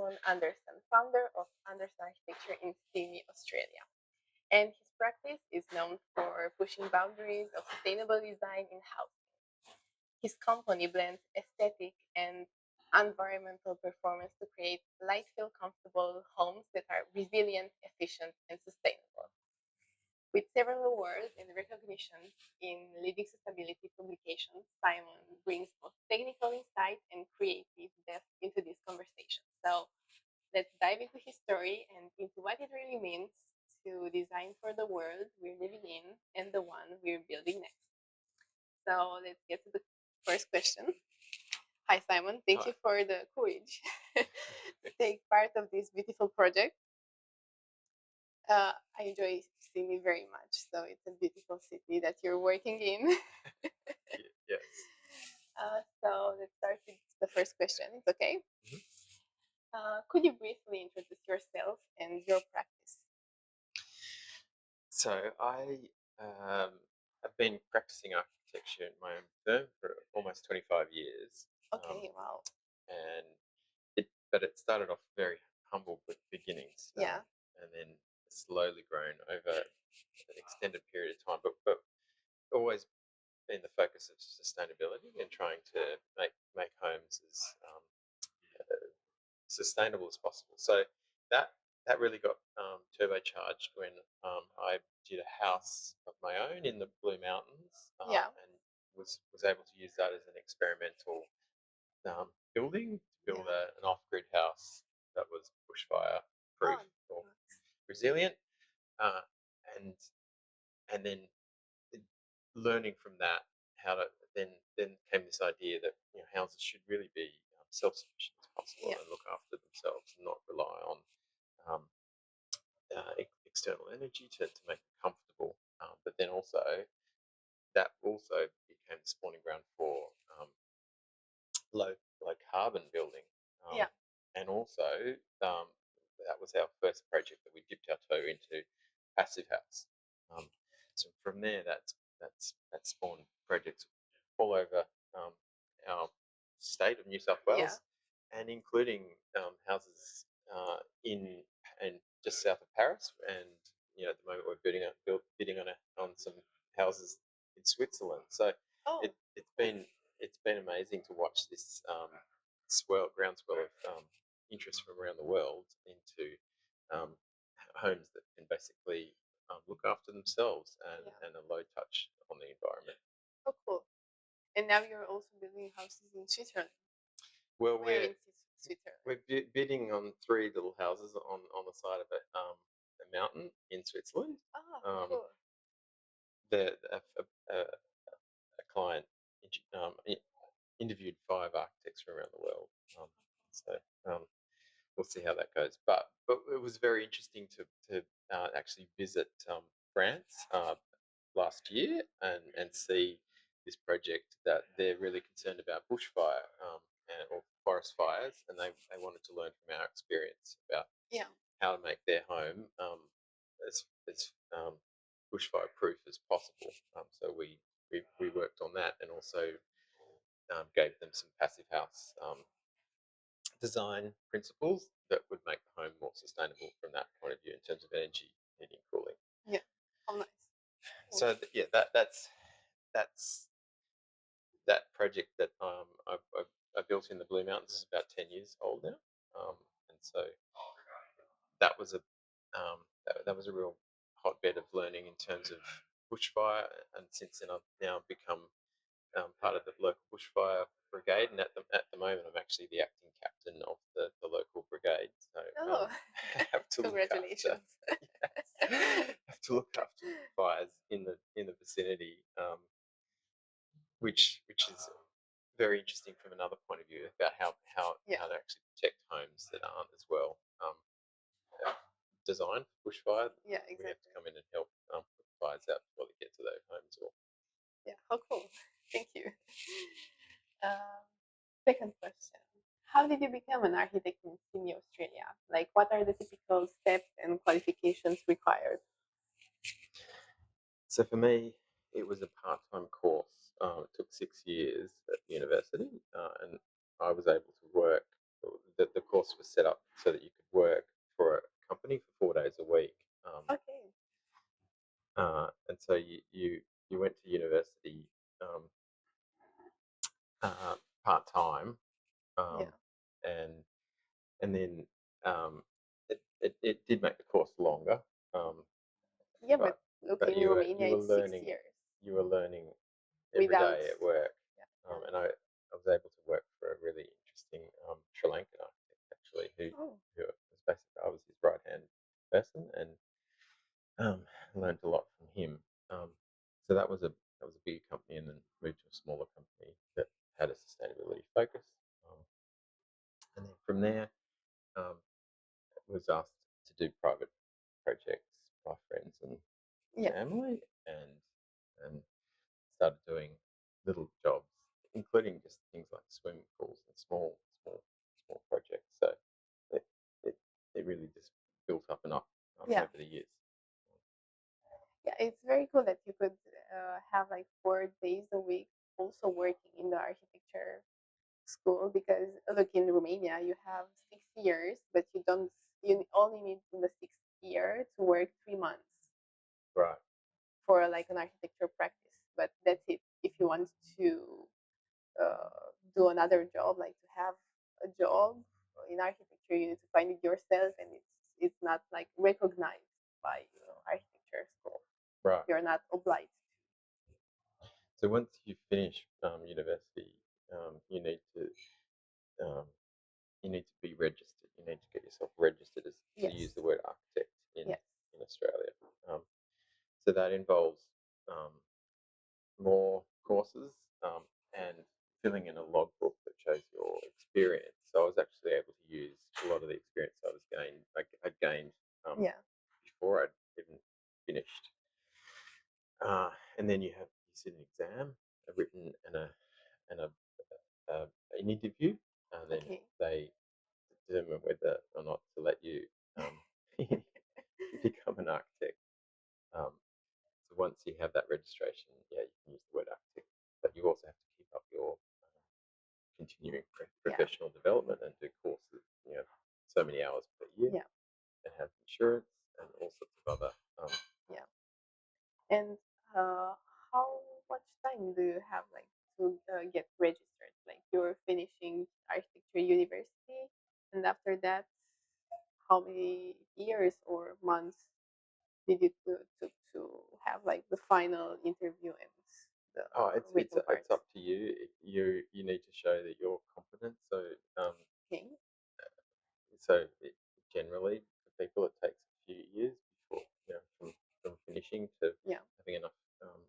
Simon Anderson, founder of Anderson Architecture in Sydney, Australia. And his practice is known for pushing boundaries of sustainable design in housing. His company blends aesthetic and environmental performance to create light feel comfortable homes that are resilient, efficient, and sustainable. With several awards and recognitions in leading sustainability publications, Simon brings both technical insight and creative depth into this conversation. So let's dive into his story and into what it really means to design for the world we're living in and the one we're building next. So let's get to the first question. Hi, Simon. Thank you for the courage to take part of this beautiful project. I enjoy Sydney very much, so it's a beautiful city that you're working in. Yes. So let's start with the first question. It's okay. Could you briefly introduce yourself and your practice? So I have been practicing architecture in my own firm for almost 25 years. Okay, wow. But it started off very humble with beginnings. Yeah. And then slowly grown over an extended period of time, but always been the focus of sustainability and trying to make homes as sustainable as possible. So that that really got turbocharged when I did a house of my own in the Blue Mountains, Yeah. and was able to use that as an experimental building to build an off-grid house that was bushfire proof or resilient, uh, and and then learning from that how to then came this idea that houses should really be self-sufficient as possible and look after themselves and not rely on um, external energy to make them comfortable. But then also that also became the spawning ground for low carbon building. Yeah. And also that was our first project that we dipped our toe into passive house. So from there, that spawned projects all over our state of New South Wales, and including houses in just south of Paris, and at the moment we're bidding on some houses in Switzerland. So it's been amazing to watch this groundswell of interest from around the world into um, homes that can basically look after themselves and a low touch on the environment. Oh, cool. And now you're also building houses in Switzerland. Well, Where in Switzerland? we're bidding on 3 little houses on the side of a mountain in Switzerland. Oh, cool. A client interviewed 5 architects from around the world. So we'll see how that goes. But it was very interesting to actually visit France last year and see this project that they're really concerned about bushfire or forest fires, and they wanted to learn from our experience about how to make their home as bushfire proof as possible. So we worked on that, and also gave them some passive house design principles that would make the home more sustainable from that point of view in terms of energy, heating, cooling. Yeah. Oh, nice. So that's that project that I built in the Blue Mountains is about 10 years old now, and so that was that was a real hotbed of learning in terms of bushfire. And since then, I've now become part of the local bushfire brigade, and at the moment, I'm actually the acting captain of the local brigade. So I have to congratulations! have to look after fires in the vicinity, which is very interesting from another point of view about how to actually protect homes that aren't as well designed for bushfire. Yeah, exactly. We have to come in and help put the fires out before they get to those homes. Yeah, how cool. Thank you. Second question. How did you become an architect in Sydney, Australia? Like, what are the typical steps and qualifications required? So for me, it was a part-time course. It took 6 years at university, and I was able to work the course was set up so that you could work for a company for 4 days a week. Okay. And so you went to university um, part time, Yeah. um, and and then it did make the course longer, um, Yeah, but but look, but in Romania, it's 6 years you were learning every without. day at work, Yeah. and I was able to work for a really interesting Sri Lankan architect actually Oh, who was basically I was his right hand person and um, learned a lot from him. Um, so that was a big company, and then moved to a smaller company that had a sustainability focus. Um, and then from there, um, was asked to do private projects by friends and yeah, family, and started doing little jobs, including just things like swimming pools and small projects. So it it, it really just built up and up yeah, over the years. yeah. It's very cool that you could have like 4 days a week also working in the architecture school because look, in Romania you have 6 years, but you don't. You only need in the 6th year to work 3 months Right. for like an architecture practice. But that's it. If you want to do another job, like to have a job in architecture, you need to find it yourself, and it's not like recognized by architecture school. Right. You're not obliged. So once you finish university, you need to um, be registered. You need to get yourself registered as to use Yes, the word architect yes, in Australia. Um, so that involves um, more courses and filling in a logbook that shows your experience. So I was actually able to use a lot of the experience I gained um, yeah, before I'd even finished. And then you sit an exam, a written and an interview, and then okay, they determine whether or not to let you um, become an architect. Um, so once you have that registration, yeah, you can use the word architect, but you also have to keep up your continuing yeah, professional development and do courses, so many hours per year, yeah, and have insurance and all sorts of other. yeah. And uh, how much time do you have like to get registered? Like you're finishing architecture university, and after that, how many years or months did it to have like the final interview and the Oh, written part? it's up to you. You need to show that you're competent. Um, Okay. it, generally for people it takes a few years before from finishing to Yeah. having enough um,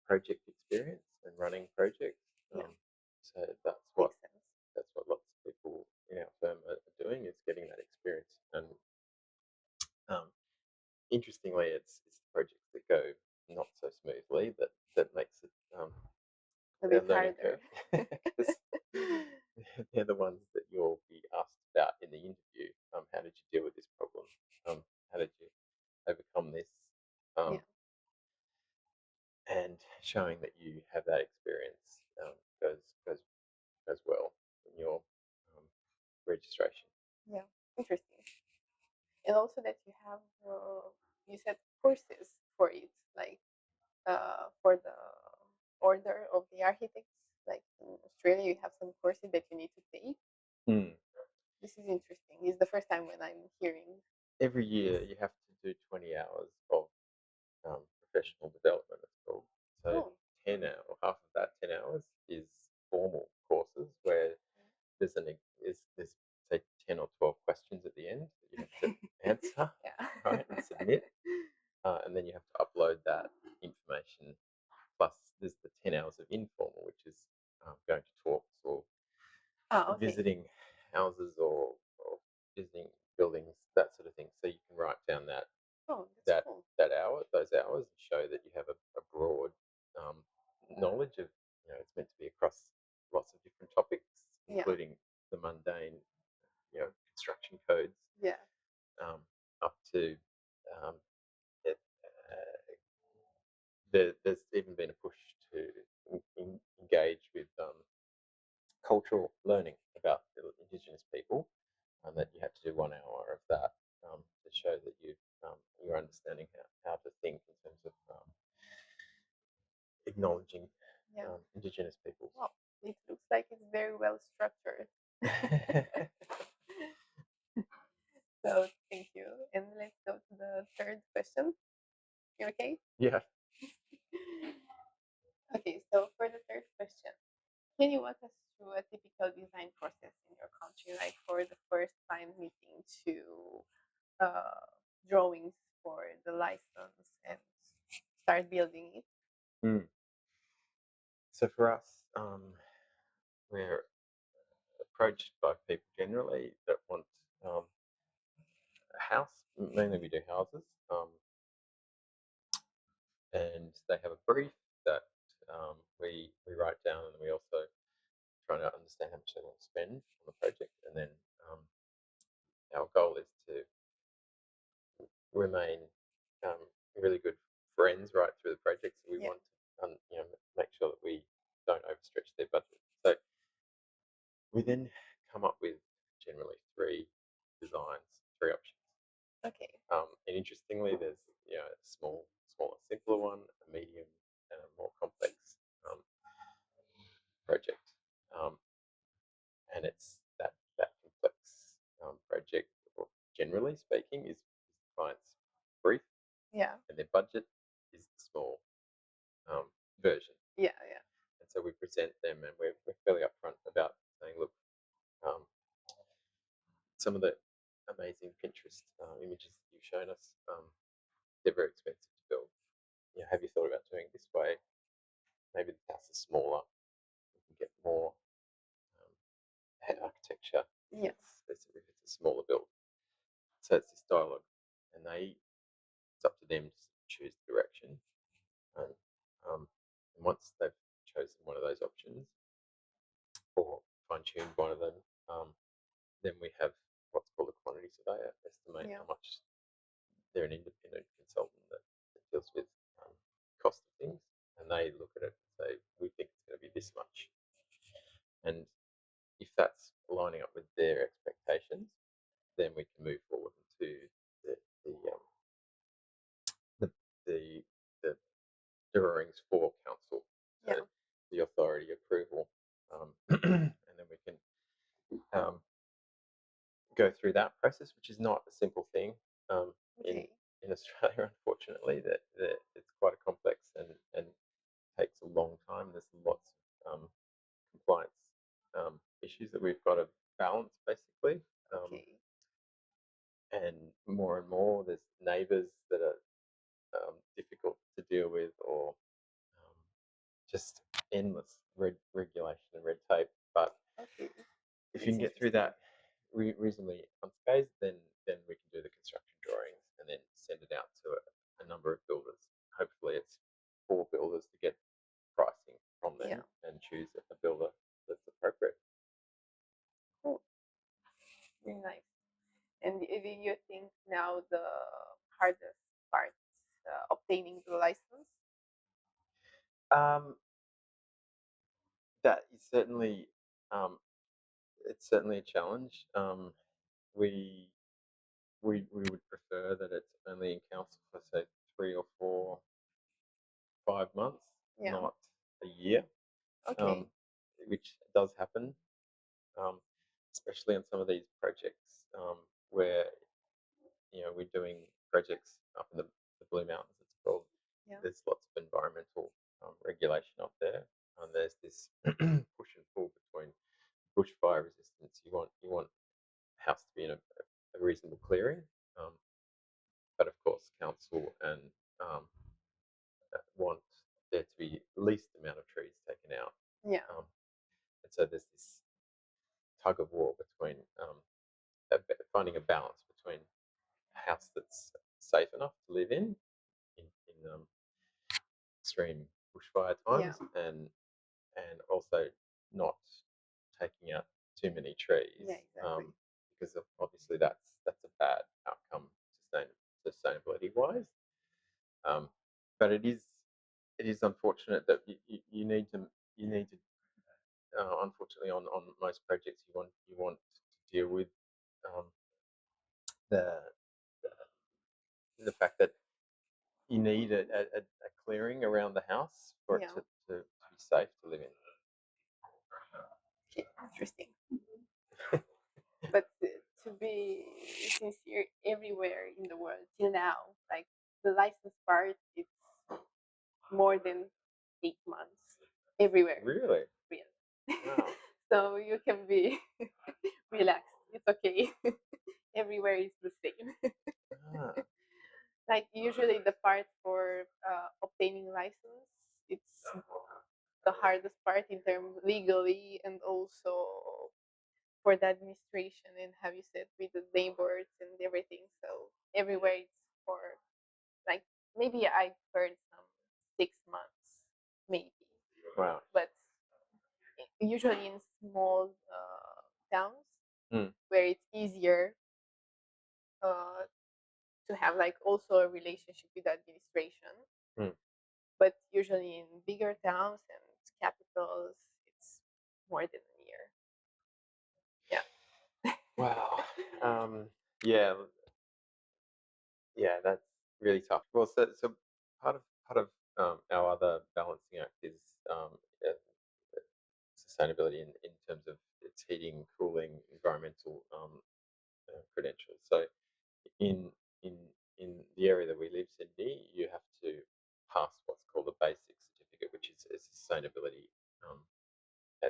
project experience and running projects. Yeah. So Makes sense. that's what lots of people in our firm are doing is getting that experience. And um, interestingly, it's the projects that go not so smoothly that makes it A a bit learning harder. curve because they're the ones that you'll be asked about in the interview. How did you deal with this problem? How did you overcome this? Yeah. Um, and showing that you have that experience goes goes goes well in your um, registration. Yeah. Interesting. And also that you have you said courses for it, like for the order of the architects. Like in Australia, you have some courses that you need to take. Mm. This is interesting. It's the first time when I'm hearing. Every year you have to do 20 hours of professional development, it's called. So Oh, 10 hours, or half of that 10 hours is formal courses where there's say 10 or 12 questions at the end that you have to answer, yeah. right, and submit. And then you have to upload that information. Plus, there's the 10 hours of informal, which is going to talks or Ah, okay. visiting houses or visiting buildings, that sort of thing. So you can write down Oh, that's that cool. those hours, and show that you have a broad um, knowledge of, it's meant to be across lots of different topics, Yeah. including the mundane, construction codes, Yeah. um, up to um, it, there's even been a push to engage with cultural learning about the Indigenous people, and that you had to do 1 hour of that to show that you're understanding how to think in terms of acknowledging Yeah. Indigenous peoples. Well, it looks like it's very well structured. So thank you. And let's go to the third question. You okay? Yeah. Okay, so for the third question, can you walk us through a typical design process in your country, like for the first time meeting to drawings for the license and start building it? Mm. So for us, we're approached by people generally that want a house. Mainly, we do houses, and they have a brief that we write down, and we also try to understand how much they want to spend on the project, and then um, our goal is to remain um, really good friends right through the project. So we Yeah. want to make sure that we don't overstretch their budget. So we then come up with generally three designs, three options. Okay. And interestingly, there's a smaller, simpler one, a medium, and a more complex um, project. Um, and it's that complex project, or generally speaking, is the client's brief, Yeah. and their budget is the small version. Yeah. Yeah. And so we present them, and we're fairly upfront about saying, look, um, some of the amazing Pinterest images that you've shown us, they're very expensive to build. Have you thought about doing it this way? Maybe the house is smaller. You can get more head architecture. Yes. If it's a smaller build. So it's this dialogue, and it's up to them to choose the direction. And, and once they've chosen one of those options or fine tuned one of them, then we have what's called a quantity surveyor estimate Yeah. how much. They're an independent consultant that deals with cost of things, and they look at it and say, we think it's going to be this much. And if that's lining up with their expectations, then we can move forward into the the um, the, the, the drawings for council, so Yeah. the authority approval, and then we can go through that process, which is not a simple thing in Okay. in Australia. Unfortunately, that it's quite a complex and takes a long time. There's lots of compliance issues that we've got to balance, basically. Um, Okay. and more, there's neighbours that are difficult to deal with, or just endless regulation and red tape. But Okay. if you It's can get through interesting. that reasonably unscathed, then we can do the construction drawings and then send it out to a number of builders. Hopefully, it's 4 builders to get pricing from them Yeah. and choose a builder that's appropriate. Cool. Very nice. And do you think now the hardest part obtaining the license? Um, that is certainly um, it's certainly a challenge. We we would prefer that it's only in council for say 3 or 4, 5 months, Yeah. not a year, um, Okay. which does happen, um, especially on some of these projects where we're doing projects up in the Blue Mountains. It's called. Yeah. There's lots of environmental regulation up there, and there's this push and pull between bushfire resistance. You want a house to be in a reasonable clearing, um, but of course, council and want there to be least amount of trees taken out. Yeah. Um, and so there's this tug of war between finding a balance between a house that's safe enough to live in extreme bushfire Yeah. times, and also not taking out too many trees, Yeah. Exactly. because obviously that's a bad outcome sustainability wise. Um, but it is unfortunate that you need to unfortunately, on most projects, you want to deal with um, the the fact that you need a clearing around the house for it Yeah. to be safe to live in. Okay, interesting. But to be sincere, everywhere in the world till now, like the license part, it's more than 8 months everywhere. Really? Real. Wow. So you can be relaxed. It's okay. Everywhere is the same. Ah, Like usually the part for obtaining license, it's the hardest part in terms legally and also for the administration and have you said with the neighbors and everything. So everywhere it's for like maybe I heard some 6 months maybe, wow. but usually in small towns Mm, where it's easier uh, to have like also a relationship with the administration. mm. But usually in bigger towns and capitals, it's more than a year. Yeah. Wow. Um, yeah, yeah, that's really tough. Well, so part of our other balancing act is uh, sustainability in terms of its heating, cooling, environmental credentials. So in in in the area that we live, Sydney, you have to pass what's called a basic certificate, which is a sustainability. Um,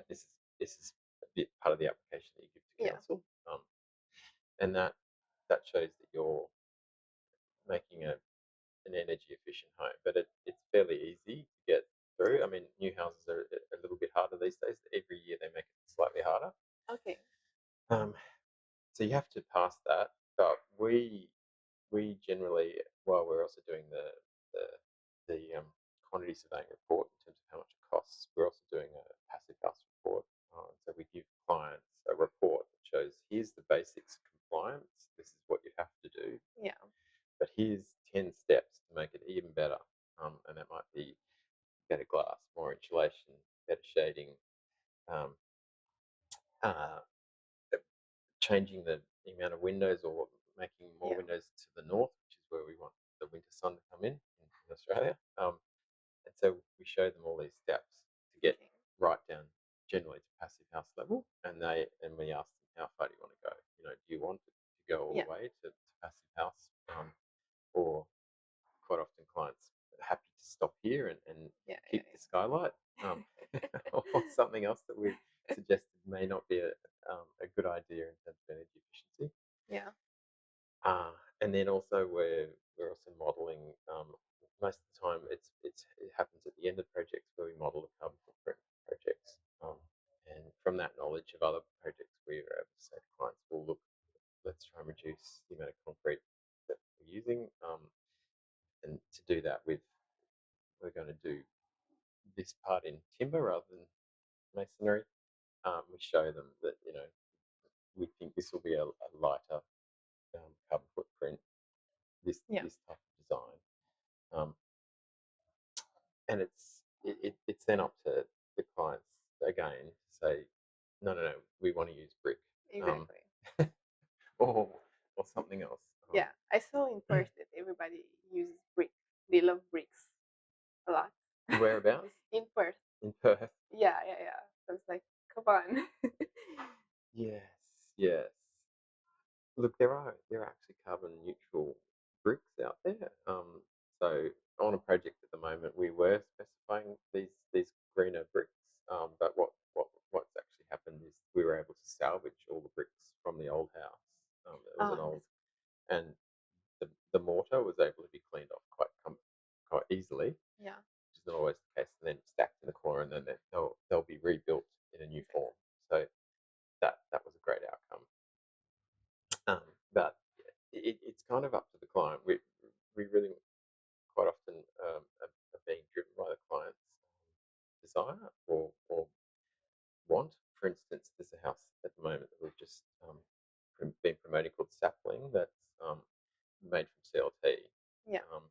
this is a bit part of the application that you give to Yeah. council, and that shows that you're making an energy efficient home. But it's fairly easy to get through. I mean, new houses are a little bit harder these days. Every year they make it slightly harder. Okay. Um, so you have to pass that. But we generally, while we're also doing the quantity surveying report in terms of how much it costs, we're also doing a passive house report. So we give clients a report that shows here's the basics of compliance. This is what you have to do, Yeah. but here's 10 steps to make it even better. And that might be better glass, more insulation, better shading, um, uh, changing the amount of windows or making more Yeah. windows to the north, which is where we want the winter sun to come in Australia. And so we show them all these steps to get Okay. right down generally to passive house level, and we ask them how far do you want to go? Do you want it to go all Yeah. the way to passive house, or quite often clients are happy to stop here and Yeah. Yeah. keep the skylight, or something else that we've suggested may not be a good idea in terms of energy efficiency. Yeah. Uh, and then also we're also modelling. Most of the time, it happens at the end of projects where we model the carbon footprint of projects, and from that knowledge of other projects, we are able to say to clients, "Well, look, let's try and reduce the amount of concrete that we're using, and to do that, we're going to do this part in timber rather than masonry." We show them that we think this will be a lighter carbon footprint, this Yeah. this type of design. Um, and it's then up to the clients again to say, no, no, no, we want to use brick, um, Exactly. or or something else. Yeah. I saw in Perth that everybody uses brick. They love bricks a lot. Whereabouts In Perth. in Perth? Yeah. Yeah. Yeah. So it's like, come on. Yes, yes. Look, there are actually carbon neutral bricks out there. So on a project at the moment, we were specifying these greener bricks. But what's actually happened is we were able to salvage all the bricks from the old house. It was an Oh, old, that's and the mortar was able to be cleaned off quite easily, yeah. which is not always the case. And then stacked in the corner, and then they'll be rebuilt in a new Exactly. form. So that was a great outcome. But it's kind of up to the client. We really quite often are being driven by the client's desire or want. For instance, there's a house at the moment that we've just been promoting called Sapling that's made from CLT. Yeah. Um,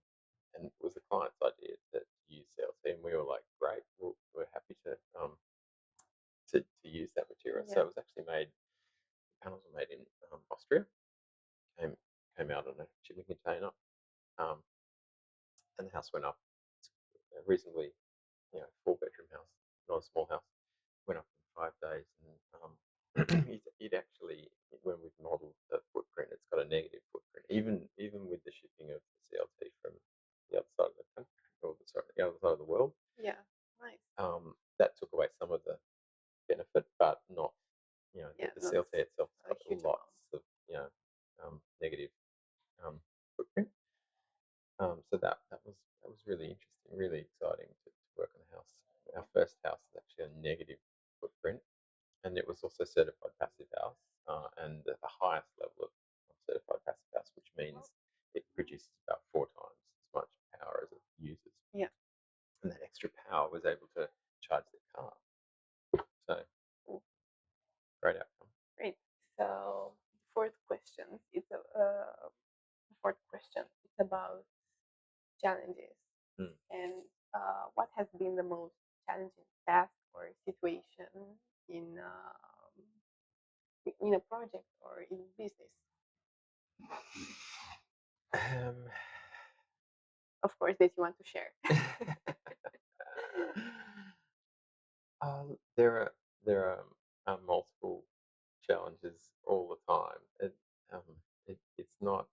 and it was the client's idea to use CLT, and we were like, great, we're happy to to use that material. So it was actually made. Panels were made in Austria. Came came out on a shipping container, um, and the house went up. It's a reasonably, 4-bedroom house, not a small house. Went up in 5 days, and it actually, when we've modelled the footprint, it's got a negative footprint, even with the shipping of the CLT from the other side of the country, or the other side of the world. Yeah. Nice. That took away some of the benefit, but not, Yeah, the not CLT itself has a got huge amount. lots of, negative footprint. So that was really interesting, really exciting to work on a house. Our first house is actually a negative footprint, and it was also certified passive house, and the highest level of certified passive house, which means it produces about 4 times as much power as it uses. Yeah. And that extra power was able to charge the car. So Cool. great outcome. Great. So the fourth question is about challenges Mm. and what has been the most challenging task or situation in in a project or in business? Um, Of course, that you want to share. there are multiple challenges all the time. It's not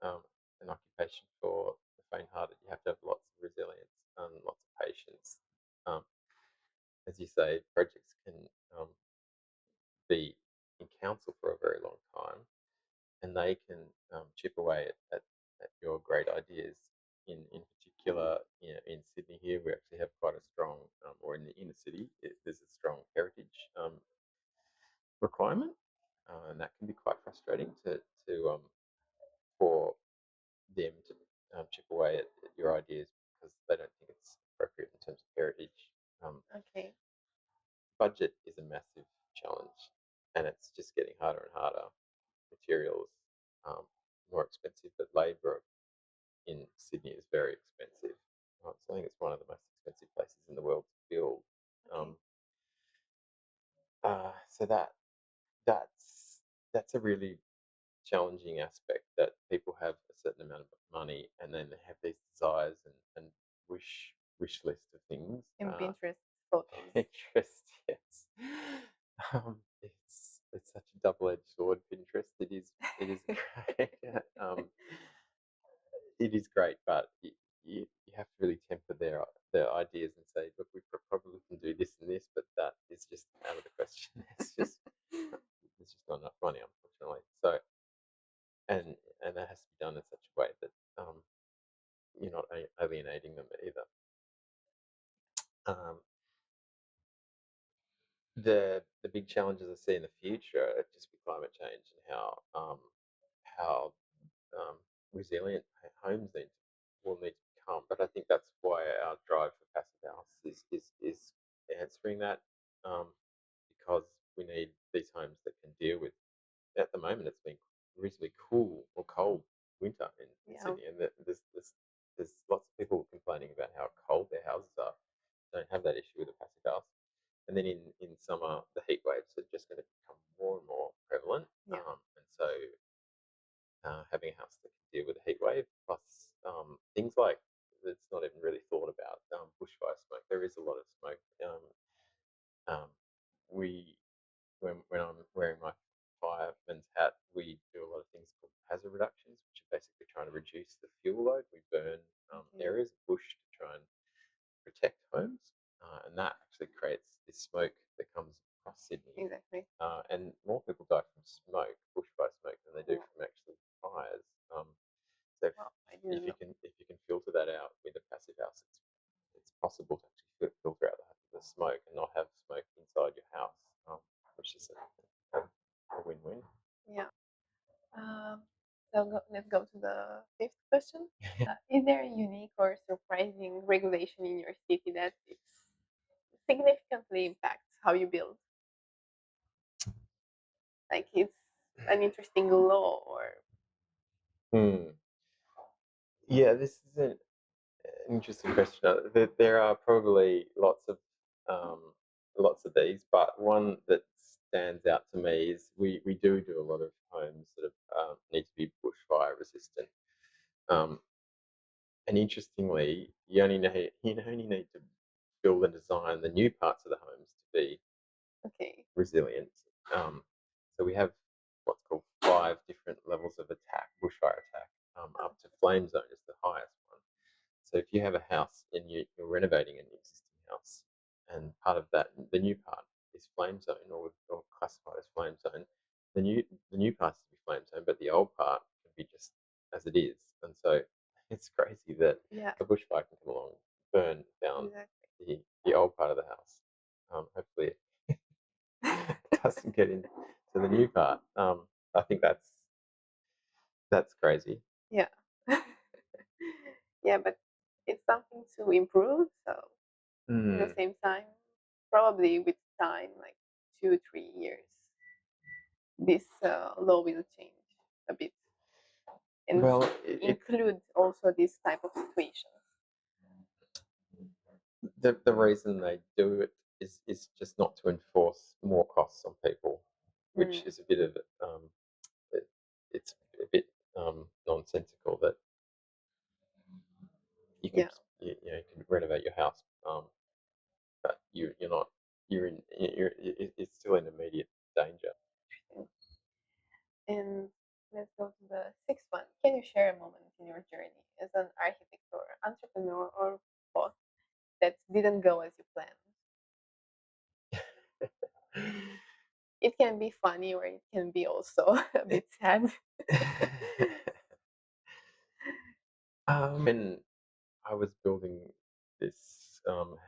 um, an occupation for the faint-hearted. You have to have lots of resilience and lots of patience. Um, as you say, projects can um, be in council for a very long time, and they can chip away at your great ideas. In particular, in Sydney here, we actually have quite a strong, or in the inner city, there's a strong heritage requirement, and that can be quite frustrating to for them to chip away at your ideas because they don't think it's appropriate in terms of heritage. Um, Okay. Budget is a massive challenge, and it's just getting harder and harder. Materials more expensive, but labour in Sydney is very expensive. So I think it's one of the most expensive places in the world to build. Okay. Um, so that's a really challenging aspect, that people have a certain amount of money and then they have these desires and wish list of things. In Pinterest photos. Pinterest, yes. It's such a double-edged sword. Pinterest, it is great. It is great, but you have to really temper their ideas and say, look, we probably can do this and this, but that is just out of the question. There's just not enough money, unfortunately. So and that has to be done in such a way that you're not alienating them either. Um, the big challenges I see in the future are just with climate change and how resilient homes will need to become. But I think that's why our drive for passive house is answering that, um, because we need these homes that can deal with. At the moment, it's been reasonably cool or cold winter in Yeah. Sydney, and there's lots of people complaining about how cold their houses are. Don't have that issue with a passive house. And then in summer, the heat waves are just going to become more and more prevalent. Yeah. And so having a house that can deal with a heat wave, plus things like that's not even really thought about, bushfire smoke. There is a lot of smoke. Um, we when I'm wearing my fireman's hat, we do a lot of things called hazard reductions, which are basically trying to reduce the fuel load. We burn Okay. areas of bush to try and protect homes, and that actually creates this smoke that comes across Sydney. Exactly. And more people die from smoke, bushfire smoke, than they do from actually fires. So Well, I if didn't you know. can if you can filter that out with a passive house, it's possible to actually filter out the smoke and not have smoke inside your house, which is a win-win. Yeah. Let's go to the fifth question. Is there a unique or surprising regulation in your city that significantly impacts how you build? Like it's an interesting law or Hmm. Yeah, this is an interesting question. There are probably lots of um, lots of these, but one that stands out to me is we do a lot of homes that need to be bushfire resistant. Um, and interestingly, you only need to build and design the new parts of the homes to be Okay. resilient. Um, so we have what's called 5 different levels of attack, bushfire attack, up to flame zone is the highest one. So if you have a house and you're renovating an existing house, and part of that, the new part is flame zone or classified as flame zone, the new the new part's to be flame zone, but the old part can be just as it is. And so it's crazy that Yeah, a bushfire can come along, burn down exactly. the old part of the house. Hopefully, it doesn't get into the new part. I think that's crazy. Yeah. Yeah, but it's something to improve. So in the Mm. same time, probably with time, like 2, 3 years, this law will change a bit and Well, include also this type of situations. the reason they do it is just not to enforce more costs on people, which Mm, is a bit of it, it's a bit nonsensical that you can yeah. you can renovate your house, but you're not it's still in immediate danger. And let's go to the sixth one. Can you share a moment in your journey as an architect or entrepreneur or both that didn't go as you planned? It can be funny or it can be also a bit sad. When I was building this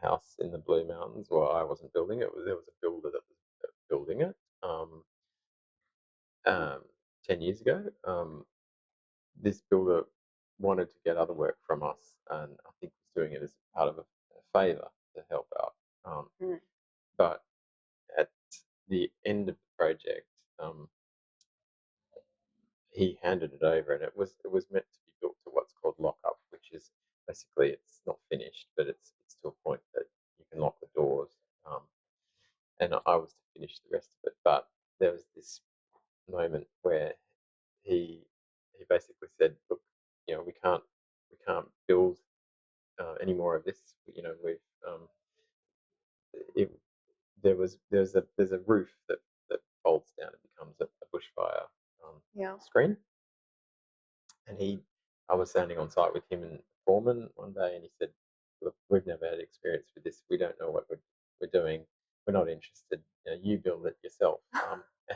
house in the Blue Mountains, well, I wasn't building it. There was a builder that was building it um, um, 10 years ago. This builder wanted to get other work from us, and I think was doing it as part of a favour to help out. Mm, But at the end of the project, he handed it over, and it was meant to be built to what's called lock up, which is basically it's not finished, but it's to a point that you can lock the doors. Um, and I was to finish the rest of it, but there was this moment where he he basically said, "Look, we can't build any more of this. We've it, there's a roof that folds down and becomes a bushfire yeah. screen." And I was standing on site with him and the foreman one day, and he said, "Look, we've never had experience with this. We don't know what we're doing. We're not interested. You build it yourself."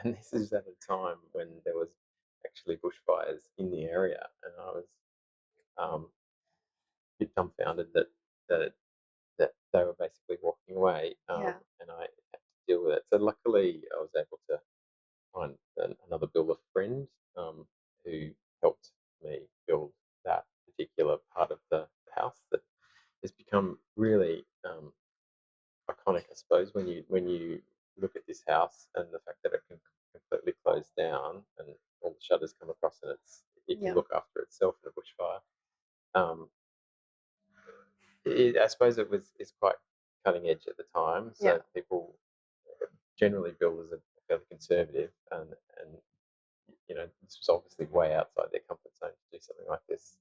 And this is at a time when there was actually bushfires in the area, and I was um, a bit dumbfounded that that they were basically walking away, Yeah. and I had to deal with it. So luckily, I was able to find another builder friend who helped me build that particular part of the house that has become really iconic, I suppose, when you look at this house and the fact that it can completely close down and all the shutters come across and it can Yeah. look after itself in a bushfire. Um, I suppose it's quite cutting edge at the time, Yeah. so people generally builders are fairly conservative, and this was obviously way outside their comfort zone to do something like this.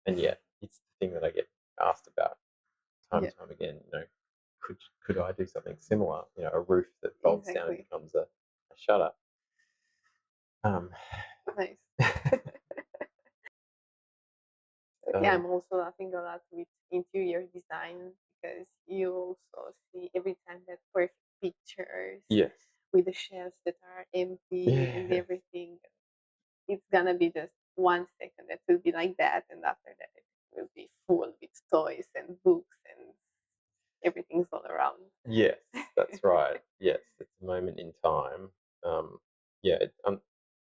And yet, it's the thing that I get asked about time Yeah. and time again. Could I do something similar? A roof that folds down and Exactly. becomes a shutter. Um, Nice. But yeah, so I'm also laughing a lot with interior design because you also see every time that perfect pictures yes, with the shelves that are empty and yeah, everything. It's gonna be just 1 second that will be like that, and after that it will be full with toys and books and everything's all around. yes, that's right. Yes, it's a moment in time. Yeah,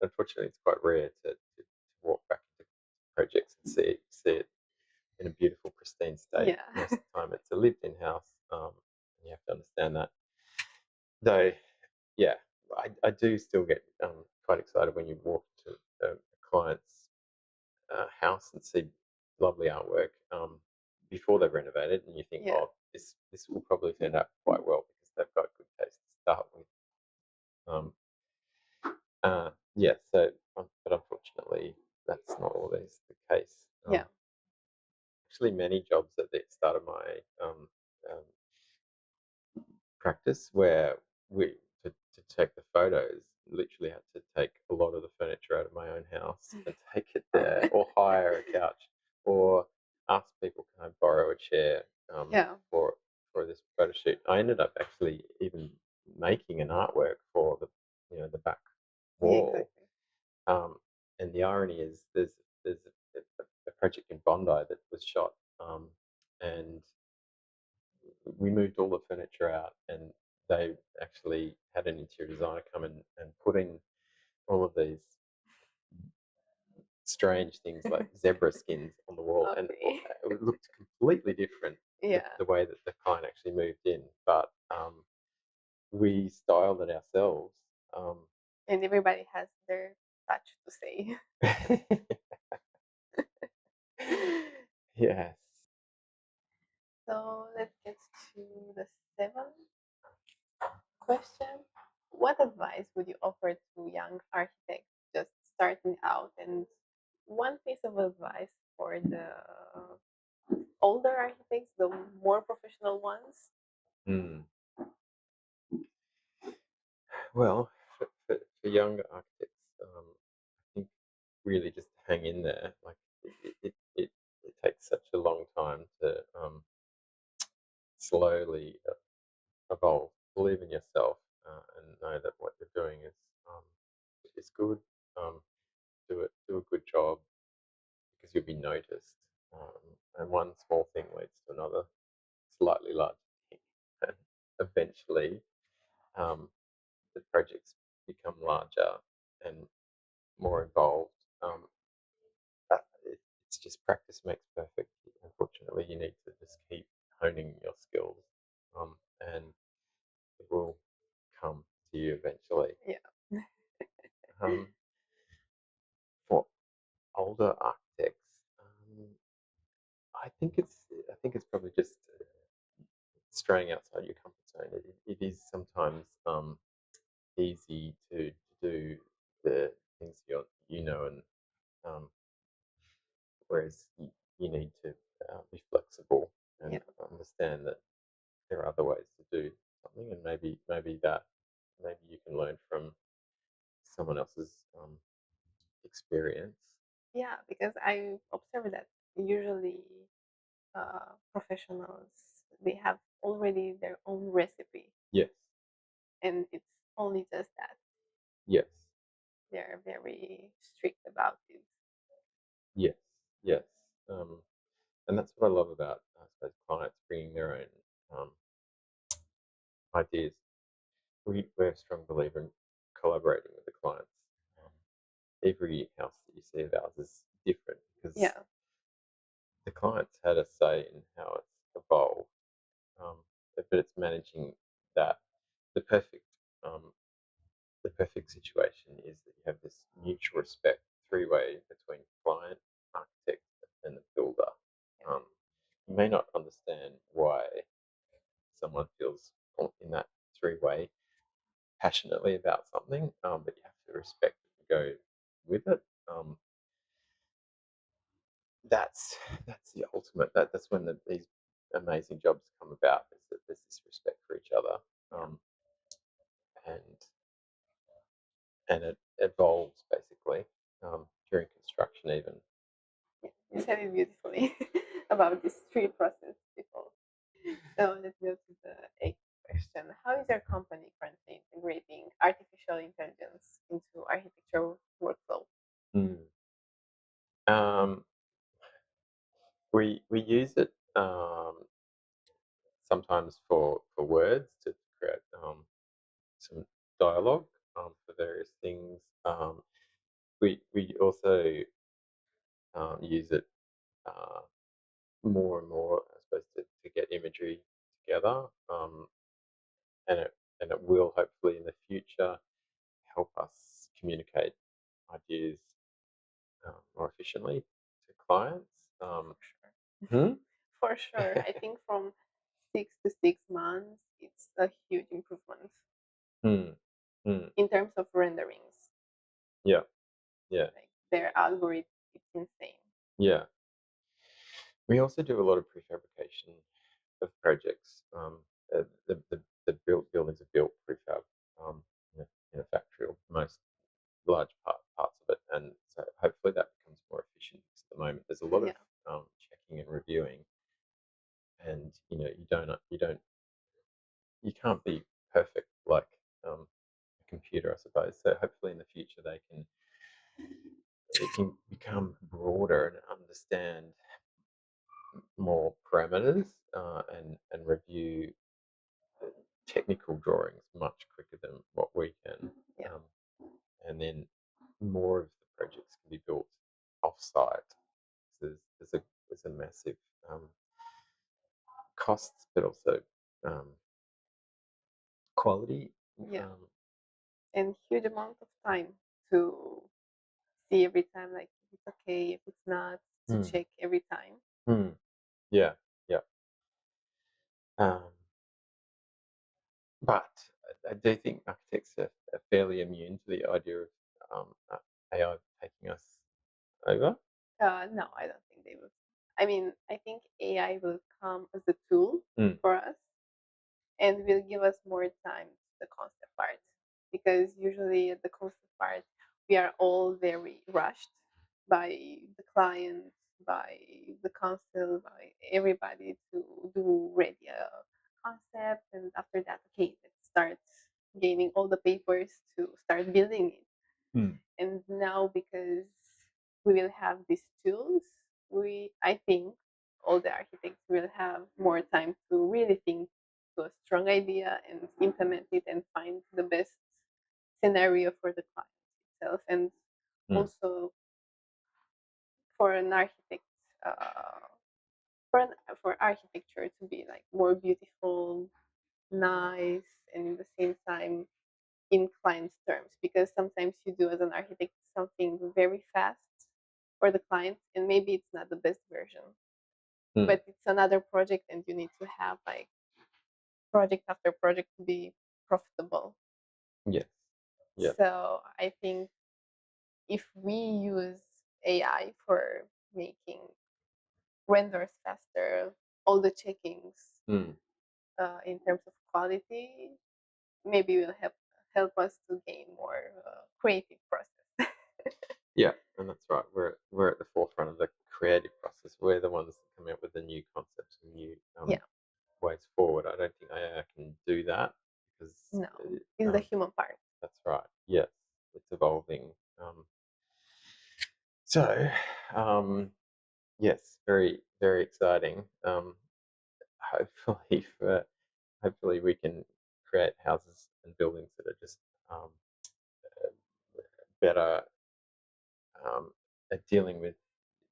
unfortunately, it's quite rare to walk back into projects and see it in a beautiful, pristine state. Yeah. Most of the time, it's a lived-in house, and you have to understand that. Though, yeah, I do still get quite excited when you walk to a client's house and see lovely artwork before they've renovated, and you think, Yeah. "Oh, this will probably turn out quite well because they've got good taste to start with. Um, yeah, so but unfortunately, that's not always the case. Yeah. Actually, many jobs at the start of my um, practice where we to take the photos literally had to take a lot of the furniture out of my own house and take it there, or hire a couch, or ask people, can I borrow a chair Yeah. for this photo shoot. I ended up actually even making an artwork for the back Yeah, wall. exactly. um, and the irony is there's a project in Bondi that was shot, and we moved all the furniture out, and they actually had an interior designer come in and put in all of these strange things like zebra skins on the wall, and Okay. it looked completely different Yeah. the way that the client actually moved in, but we styled it ourselves. Um, And everybody has their touch to say. yes. So let's get to the seventh question. What advice would you offer to young architects just starting out? And one piece of advice for the older architects, the more professional ones? Mm. Well, for younger architects, I think really just hang in there. Like it takes such a long time to slowly evolve. Believe in yourself, and know that what you're doing is good. Um, do a good job, because you'll be noticed. And one small thing leads to another slightly larger thing, and eventually um, the projects become larger and more involved. It's just practice makes perfect. Unfortunately, you need to just keep honing your skills, and it will come to you eventually. Yeah. Um, for older architects, I think it's probably just straying outside your comfort zone. It is sometimes easy to do the things and um, whereas you need to be flexible Yeah. and understand that there are other ways to do something, and maybe you can learn from someone else's experience. Yeah, because I observed that usually professionals, they have already their own recipe, Yes, and it's only just that yes, they're very strict about it. yes, yes. Um, and that's what I love about, I suppose, clients bringing their own ideas. We're a strong believer in collaborating with the clients. Um, every house that you see of ours is different because Yeah. the clients had a say in how it's evolved, um, but it's managing that. The perfect um, the perfect situation is that you have this mutual respect, three-way between client, architect, and the builder. Um, you may not understand why someone feels in that three-way passionately about something, but you have to respect it and go with it. Um, that's the ultimate. That's when these amazing jobs come about. Is that there's this respect for each other, Yeah. and it evolves basically during construction even. Yeah. You said it beautifully about this three process people. So let's go to the eighth question. How is your company currently integrating artificial intelligence into architecture workflow? Mm. Um, we use it sometimes for words to create some dialogue for various things. We also use it uh, more and more, I suppose, to get imagery together, and it will hopefully in the future help us communicate ideas more efficiently to clients. For sure. Hmm? For sure. I think from 6 to 6 months, it's a huge also do a lot of prefabrication of projects. The buildings are built prefab in a factory, or most large parts of it, and so hopefully that becomes more efficient. Because at the moment, there's a lot of Yeah. checking and reviewing, and you can't be perfect like a computer, I suppose. So hopefully in the future it can become broader and understand more parameters and review technical drawings much quicker than what we can. Yeah. Um, and then more of the projects can be built off-site. So there's a massive costs, but also um, quality. Yeah. Um, And huge amount of time to see every time, like if it's okay, if it's not, to mm, check every time. yeah, yeah. Um, but I do think architects are fairly immune to the idea of AI taking us over. No, I don't think they will. I mean, I think AI will come as a tool Mm, for us and will give us more time to the concept part, because usually at the concept part we are all very rushed by the client, by the council, by everybody to do ready a concept, and after that, okay, let's start gaining all the papers to start building it. mm, And now, because we will have these tools, we I think all the architects will have more time to really think to a strong idea and implement it and find the best scenario for the client itself. And mm, also for an architect, uh, for an, for architecture to be like more beautiful, nice, and in the same time in client's terms, because sometimes you do as an architect something very fast for the client and maybe it's not the best version, mm. but it's another project and you need to have like project after project to be profitable. Yes. Yeah. So I think if we use AI for making renders faster, all the checkings Mm. in terms of quality, maybe will help us to gain more creative process. Yeah, and that's right. We're at the forefront of the creative process. We're the ones that come out with the new concepts and new Yeah. ways forward. I don't think AI can do that because No, it's the human part. that's right. Yes, it's evolving. Um, so, um, yes, very very exciting. Hopefully, hopefully we can create houses and buildings that are just um, better at dealing with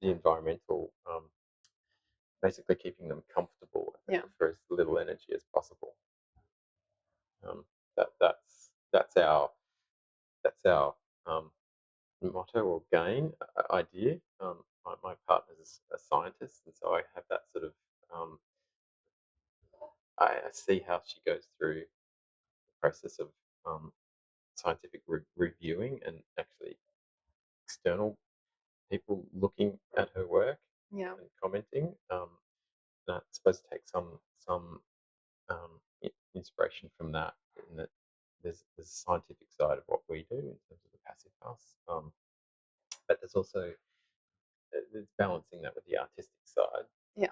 the environmental, basically keeping them comfortable Yeah. for as little energy as possible. Um, that's our um, motto or gain idea. My partner's a scientist, and so I have that sort of. Um, I see how she goes through the process of um, scientific reviewing and actually external people looking at her work Yeah. and commenting. And I suppose take some inspiration from that, in that there's a scientific side of what we do in terms of the passive house, but there's also there's balancing that with the artistic side Yeah.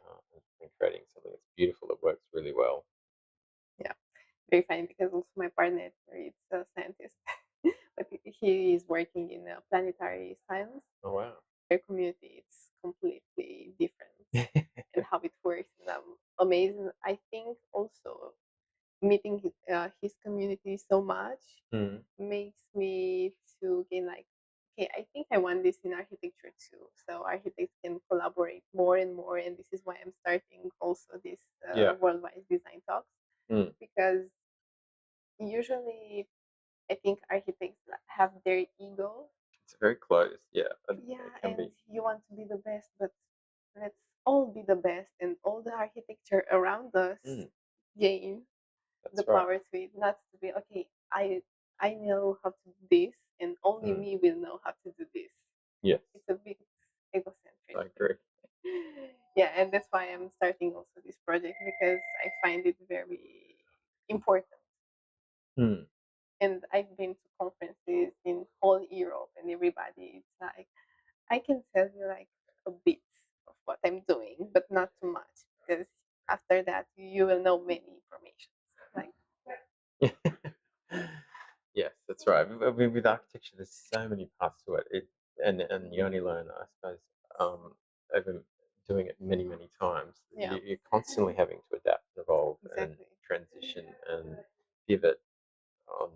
and creating something that's beautiful that works really well. Yeah. Very funny because also my partner is a scientist, but he is working in planetary science. Oh wow! Their community is completely different and how it works. And I'm amazing. I think also meeting his community so much Mm, makes me to gain like, okay, I think I want this in architecture too. So architects can collaborate more and more, and this is why I'm starting also this yeah. worldwide design talks, Mm, because usually I think architects have their ego. it's very close. Yeah, Yeah, it can and be. you want to be the best, but let's all be the best, and all the architecture around us Mm, gain the that's right. power to it, not to be okay. I know how to do this, and only Mm, me will know how to do this. yes, It's a bit egocentric. I agree. Yeah, and that's why I'm starting also this project because I find it very important. Hmm. And I've been to conferences in whole Europe, and everybody, it's like I can tell you like a bit of what I'm doing, but not too much because after that you will know many information. Like Yes, that's right. With architecture, there's so many parts to it. And you only learn, I suppose, over doing it many, many times. yeah, You're constantly having to adapt, and evolve, and exactly. transition and pivot on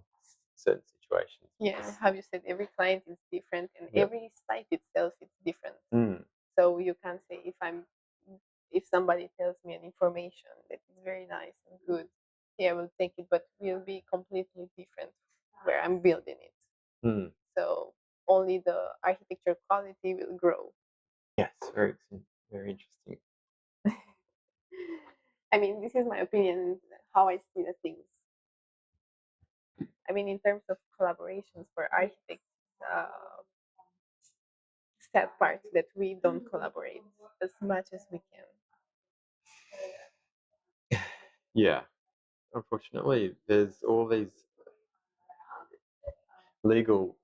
certain situations. Yeah, how you said every client is different and Yeah. every site itself is different. Mm. So you can't say if somebody tells me an information that is very nice and good, yeah, I will take it, but will be completely different where I'm building it. Mm. So only the architecture quality will grow. Yes, very interesting. I mean, this is my opinion, how I see the things. I mean, in terms of collaborations for architects, sad part that we don't collaborate as much as we can. Yeah. Unfortunately, there's all these legal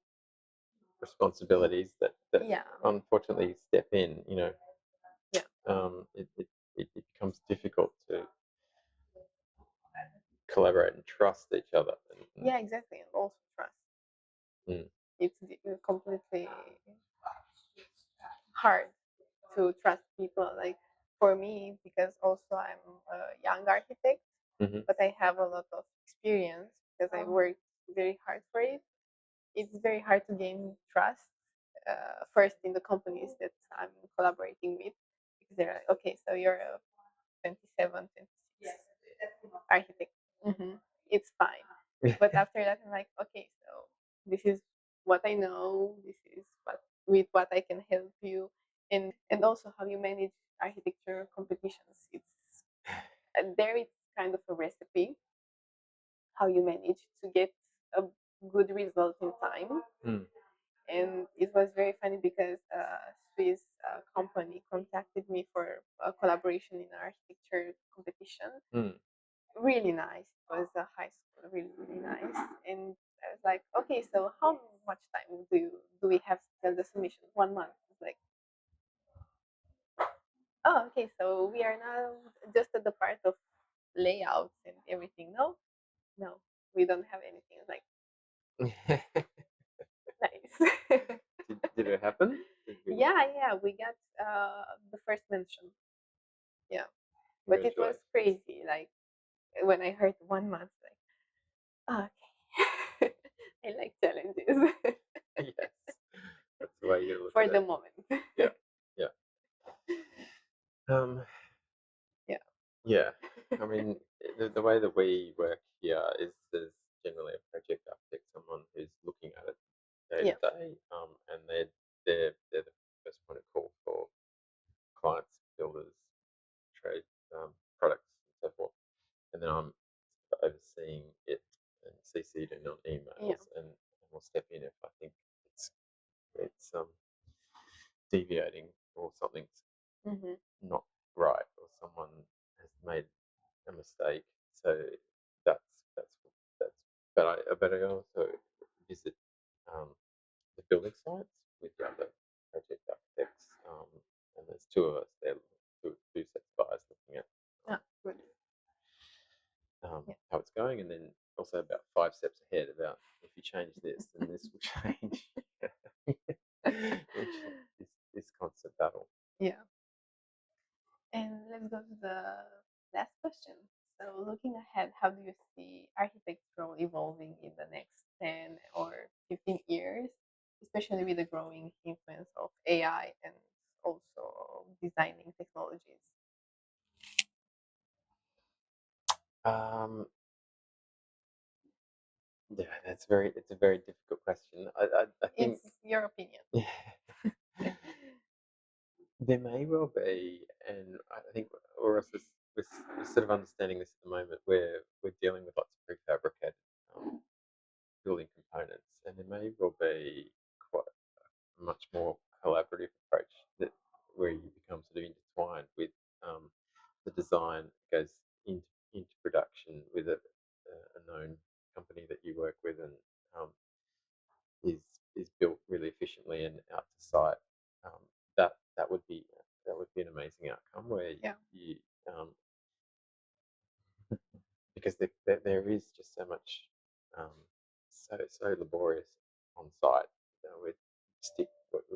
responsibilities that Yeah, unfortunately step in. yeah, It becomes difficult to collaborate and trust each other. yeah, exactly, and also trust. Mm, It's completely hard to trust people. Like for me, because also I'm a young architect, mhm, but I have a lot of experience because I worked very hard for it. It's very hard to gain trust first in the companies that I'm collaborating with because they're like, okay, so you're a 27, 26 architect. It's fine. But after that, I'm like, okay, so this is what I know. This is what I can help you, and also how you manage architecture competitions. It's there. It's kind of a recipe how you manage to get a good result in time. mm, And it was very funny because a Swiss company contacted me for a collaboration in an architecture competition. mm. Really nice. It was a high school, really, really nice. And I was like, okay, so how much time do we have till the submission? 1 month. It's like, oh, okay, so we are now just at the part of layouts and everything. No, no, we don't have anything. It's like, nice. Did it happen? Did you, Yeah, yeah, we got the first mention. Yeah, but it was congratulations. crazy. Like when I heard 1 month, like, oh, okay, I like challenges Yes, that's the way you look for at the it. moment. Yeah, yeah. Um, Yeah, yeah. I mean, the way that we work here is there's generally a project architect, someone who's looking at it day to yeah, day, and they're the first point of call for clients, builders, trade, products, and so forth. And then I'm overseeing it and CC'd in on yeah. emails, and we'll step in if I think it's it's deviating or something's Hmm. not right or someone has made a mistake. So that's. But I also visit um, the building sites with the other project architects, and there's two of us there, two sets of eyes looking at um, Ah, good. Yeah. how it's going, and then also about 5 steps ahead about if you change this, then this will change. Which is this constant battle. Yeah. And let's go to the last question. So, looking ahead, how do you see architectural evolving in the next 10 or 15 years, especially with the growing influence of AI and also designing technologies? Um, yeah, it's a very difficult question. I think It's your opinion. there may well be, and I think or else we're sort of understanding this at the moment where we're dealing with lots of prefabricated um, building components, and there may well be quite a much more collaborative approach that where you become sort of intertwined with the design goes into production with a known company that you work with, and um, is is built really efficiently and out to site. Um, that would be an amazing outcome where Yeah. you because there is just so much um, so laborious on site, with stick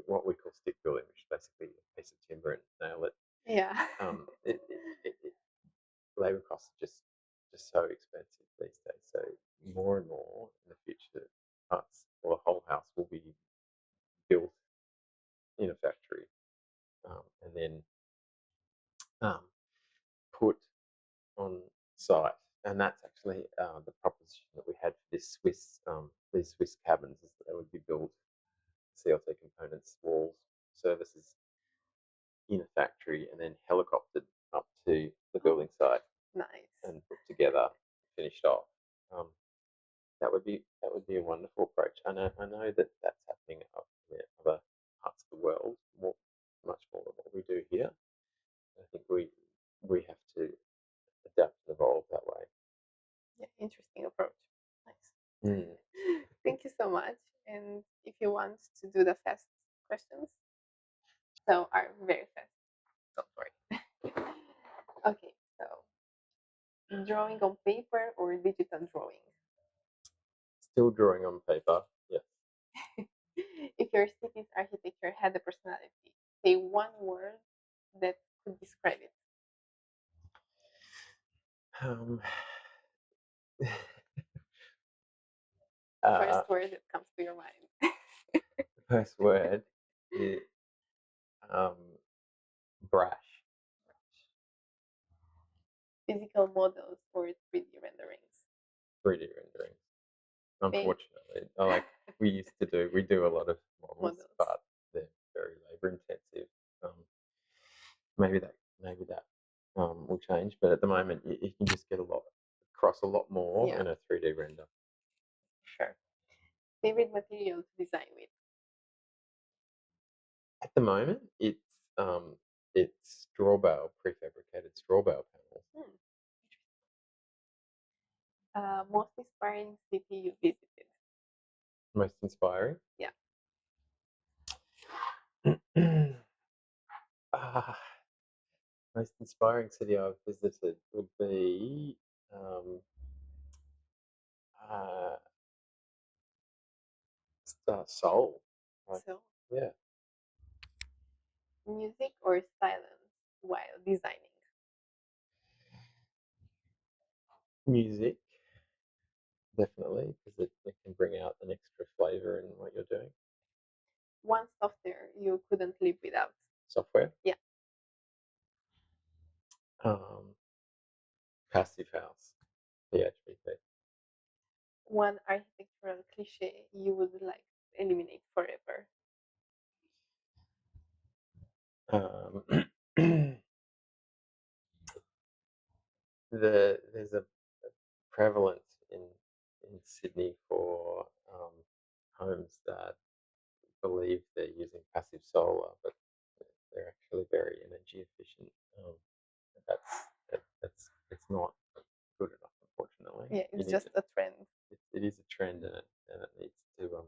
what we call stick building, which is basically a piece of timber and nail it. Yeah. Labor costs are just so expensive these days. So more and more in the future, parts or the whole house will be built in a factory, and then um, put on site. And that's actually the proposition that we had for these Swiss cabins, is that they would be built CLT components, walls, services in a factory, and then helicoptered up to the building site Nice. and put together, finished off. Um, that would be a wonderful approach. I know that that's happening up in other parts of the world, much more than what we do here. I think we have to adapt and evolve that way. Yeah, interesting approach. Nice. Mm. Thank you so much. And if you want to do the fast questions, so are very fast. Don't worry. Okay, so drawing on paper or digital drawing? Still drawing on paper, yes. If your city's architecture had a personality, say one word that could describe it. Um, First uh, word that comes to your mind. first word is um, brash. Physical models or 3D renderings. 3D rendering. Paint Unfortunately, we do a lot of models, models. but they're very labor intensive. Um, maybe that will change, but at the moment you can just get across a lot more Yeah, in a 3D render. sure. Favorite material to design with? At the moment, it's straw bale, prefabricated straw bale panels. Hmm. Most inspiring city you visited? Most inspiring. Yeah. Ah, most inspiring city I've visited would be um, uh, Seoul. Like, So, yeah, music or silence while designing? music definitely, because it can bring out an extra flavor in what you're doing. One software you couldn't live without? Software. Yeah. Um, Passive House. PHP. One architectural cliche you would like to eliminate forever? Um, there's a prevalence in Sydney for homes that believe they're using passive solar, but they're actually very energy efficient. That's that's it's not good enough, unfortunately. Yeah, You it's need just a trend. it is a trend, and it needs to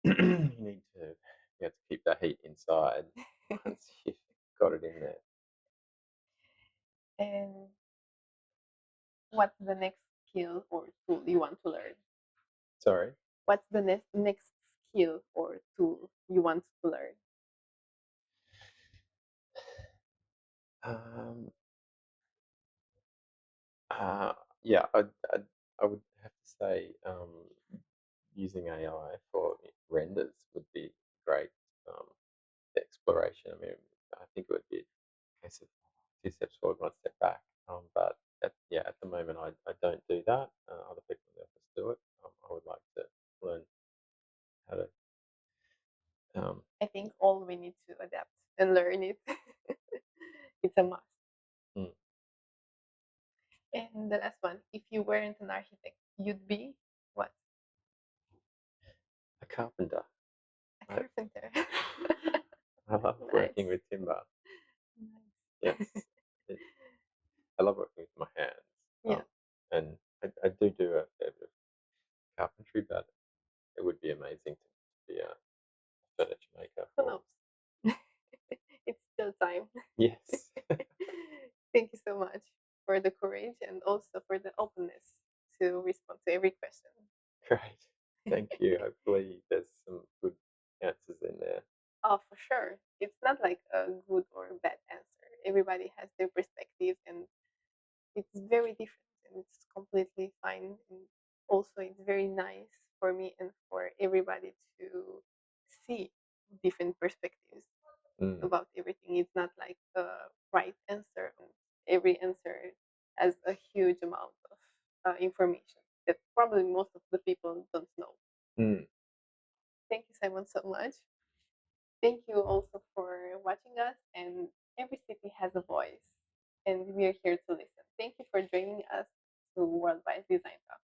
you need to you have to keep that heat inside once you've got it in there. And what's the next skill or tool you want to learn? Sorry. What's the next skill or tool you want to learn? Um, uh, yeah, I would have to say using AI for renders would be great um, exploration. I mean, I think it would be a case of two steps forward, one step back. But at the moment, I don't do that. Other people in the office do it. I would like to learn how to. I think all we need to adapt and learn it. It's a must. Mm, And the last one, if you weren't an architect, you'd be what? a carpenter. A I, carpenter. I love working Nice. with timber. Nice. Yes, it, I love working with my hands, Yeah. and I do a fair bit of carpentry, but it would be amazing to be a furniture maker. Who knows? It's still time. Yes, Thank you so much for the courage and also for the openness to respond to every question. great. Thank you. Hopefully, there's some good answers in there. Oh, for sure. It's not like a good or bad answer. Everybody has their perspective and it's very different and it's completely fine. And also, it's very nice for me and for everybody to see different perspectives Mm, about everything. It's not like a right answer. Every answer has a huge amount of information that probably most of the people don't know. mm. Thank you, Simon, so much. Thank you also for watching us. And every city has a voice, and we are here to listen. Thank you for joining us to Worldwide Design